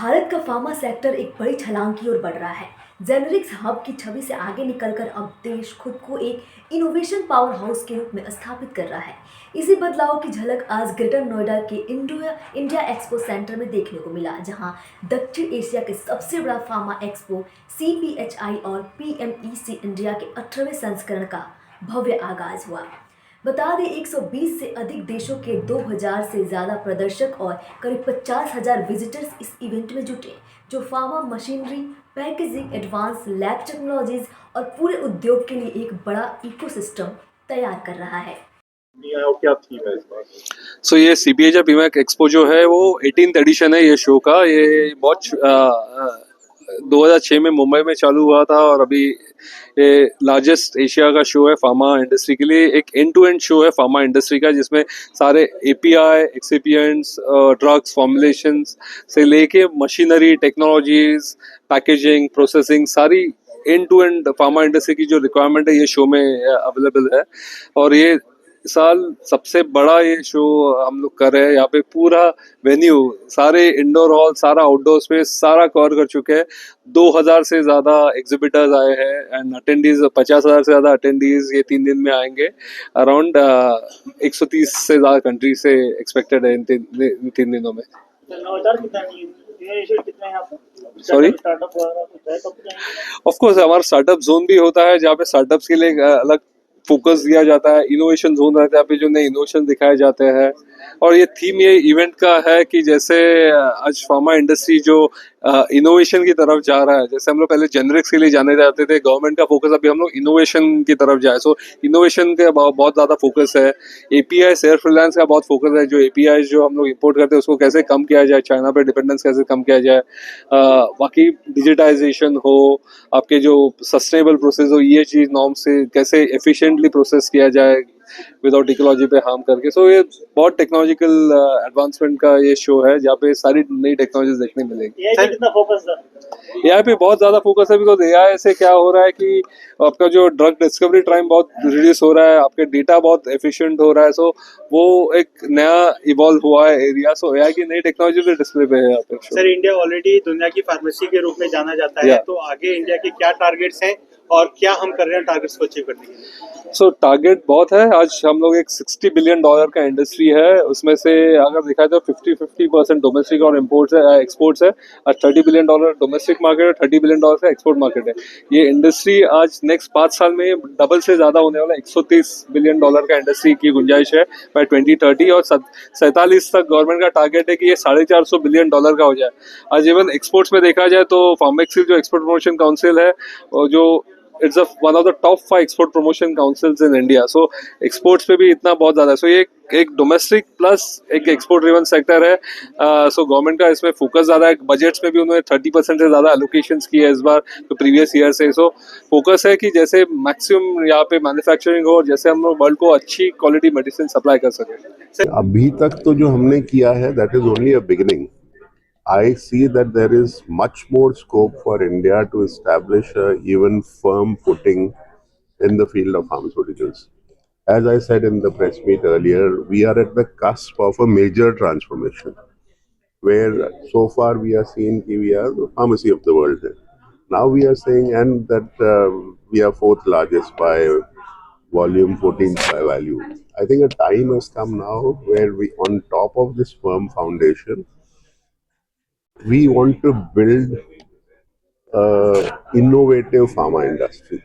भारत का pharma sector एक बड़ी छलांग की ओर बढ़ रहा है। जेनेरिक्स हब की छवि से आगे निकलकर अब देश खुद को एक इनोवेशन पावर हाउस के रूप में स्थापित कर रहा है। इसी बदलाव की झलक आज ग्रेटर नोएडा के इंडिया एक्सपो सेंटर में देखने को मिला, जहां दक्षिण एशिया के सबसे बड़ा फार्मा एक्सपो CPHI और PMEC इंडिया के 18वें संस्करण का भव्य आगाज हुआ। बता दें 120 से अधिक देशों के 2000 से ज़्यादा प्रदर्शक और करीब 50,000 विजिटर्स इस इवेंट में जुटे, जो pharma machinery, packaging, advance lab technologies और पूरे उद्योग के लिए एक बड़ा इकोसिस्टम तैयार कर रहा है। क्या थीम है इस बार? सो ये CPHI PMEC एक्सपो जो है वो 18th एडिशन है ये शो का। ये बहुत 2006 में मुंबई में चालू हुआ था और अभी ये लार्जेस्ट एशिया का शो है फार्मा इंडस्ट्री के लिए। एक एंड टू एंड शो है फार्मा इंडस्ट्री का, जिसमें सारे API, एक्सिपिएंट्स, ड्रग्स, फॉर्मुलेशंस से लेके मशीनरी, टेक्नोलॉजीज, पैकेजिंग, प्रोसेसिंग, सारी end to end pharma industry की जो रिक्वायरमेंट है ये शो में अवेलेबल है। और ये साल सबसे बड़ा ये शो हम लोग कर रहे हैं। यहाँ पे पूरा वेन्यू, सारे इंडोर हॉल, सारा आउटडोर स्पेस, सारा कवर कर चुके हैं। 2000 से ज्यादा एग्जिबिटर्स आए हैं एंड अटेंडीज 50,000 से ज्यादा अटेंडीज ये 3 दिन में आएंगे। अराउंड 130 से ज्यादा कंट्री से एक्सपेक्टेड है इन 3 दिनों में। सॉरी, ऑफ कोर्स हमारा स्टार्टअप जोन भी होता है, जहाँ पे स्टार्टअप्स के लिए एक अलग फोकस दिया जाता है। इनोवेशन जोन रहता है, पे जो नए इनोवेशन दिखाए जाते हैं। और ये थीम ये इवेंट का है कि जैसे आज फार्मा इंडस्ट्री जो इनोवेशन की तरफ जा रहा है, जैसे हम लोग पहले जेनरिक्स के लिए जाने जाते थे, गवर्नमेंट का फोकस अभी हम लोग इनोवेशन की तरफ जाए। सो इनोवेशन का बहुत ज्यादा फोकस है। API सेल्फ रिलायंस का बहुत फोकस है। जो API जो हम लोग इंपोर्ट करते हैं उसको कैसे कम किया जाए, चाइना पे डिपेंडेंस कैसे कम किया जाए, बाकी डिजिटाइजेशन हो, आपके जो सस्टेनेबल प्रोसेस हो, ये चीज नॉर्म से कैसे एफिशिएंटली प्रोसेस किया जाए विदाउट इकोलॉजी पे हार्म करके। सो ये बहुत टेक्नोलॉजिकल एडवांसमेंट का ये शो है, जहाँ पे सारी नई टेक्नोलॉजीज देखने मिलेगी। AI पे बहुत ज्यादा फोकस है, बिकॉज AI से क्या हो रहा है कि आपका जो ड्रग डिस्कवरी टाइम बहुत रिड्यूस हो रहा है, आपके डेटा बहुत एफिशिएंट हो रहा है। सो वो एक नया इवॉल्व हुआ है एरिया। सो AI की नई टेक्नोलॉजी पे डिस्प्ले पे है यहाँ पे। सर, इंडिया ऑलरेडी दुनिया की फार्मेसी के रूप में जाना जाता है, तो आगे इंडिया के क्या टारगेट्स हैं और क्या हम कर रहे हैं टारगेट्स को अचीव करने के लिए? सो टारगेट बहुत है। आज हम लोग एक $60 बिलियन का इंडस्ट्री है, उसमें से अगर देखा जाए 50% डोमेस्टिक और इम्पोर्ट्स है, एक्सपोर्ट्स है। आज $30 बिलियन डोमेस्टिक मार्केट है, $30 बिलियन का एक्सपोर्ट मार्केट है। ये इंडस्ट्री आज नेक्स्ट 5 साल में डबल से ज्यादा होने वाला 130 बिलियन का इंडस्ट्री की गुंजाइश है बाय 2030। और 47 तक गवर्नमेंट का टारगेट है कि ये $450 बिलियन का हो जाए। आज इवन एक्सपोर्ट्स में देखा जाए तो फार्मेक्सिल जो एक्सपोर्ट प्रमोशन काउंसिल है, जो it's one of the top 5 export promotion councils in India. So exports पे भी इतना बहुत ज्यादा है। सो ये एक डोमेस्टिक प्लस एक एक्सपोर्ट ड्रिवन सेक्टर है। सो गवर्नमेंट का इसमें फोकस ज्यादा है। बजट्स में भी उन्होंने 30% से ज्यादा एलोकेशंस की है इस बार तो प्रीवियस ईयर से। सो फोकस है कि जैसे मैक्सिमम यहाँ पे मैन्युफैक्चरिंग हो, जैसे हम लोग वर्ल्ड को अच्छी क्वालिटी मेडिसिन सप्लाई कर सके। अभी तक तो जो हमने किया है that is only a beginning. I see that there is much more scope for India to establish a even firm footing in the field of pharmaceuticals. As I said in the press meet earlier, we are at the cusp of a major transformation, where so far we are seeing that we are the pharmacy of the world. Now we are saying and that we are 4th largest by volume, 14th by value. I think a time has come now where we, on top of this firm foundation, we want to build innovative pharma industry,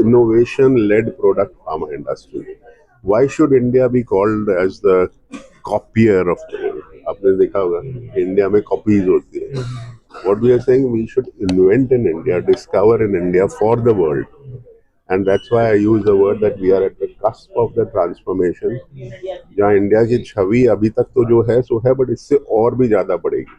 innovation-led product pharma industry. Why should India be called as the copier of the world? आपने देखा होगा India में copies होती है. What we are saying, we should invent in India, discover in India for the world. And that's why I use the word that we are at the cusp of the transformation, जहाँ India की छवि अभी तक तो जो है सो है, but इससे और भी ज्यादा बढ़ेगी.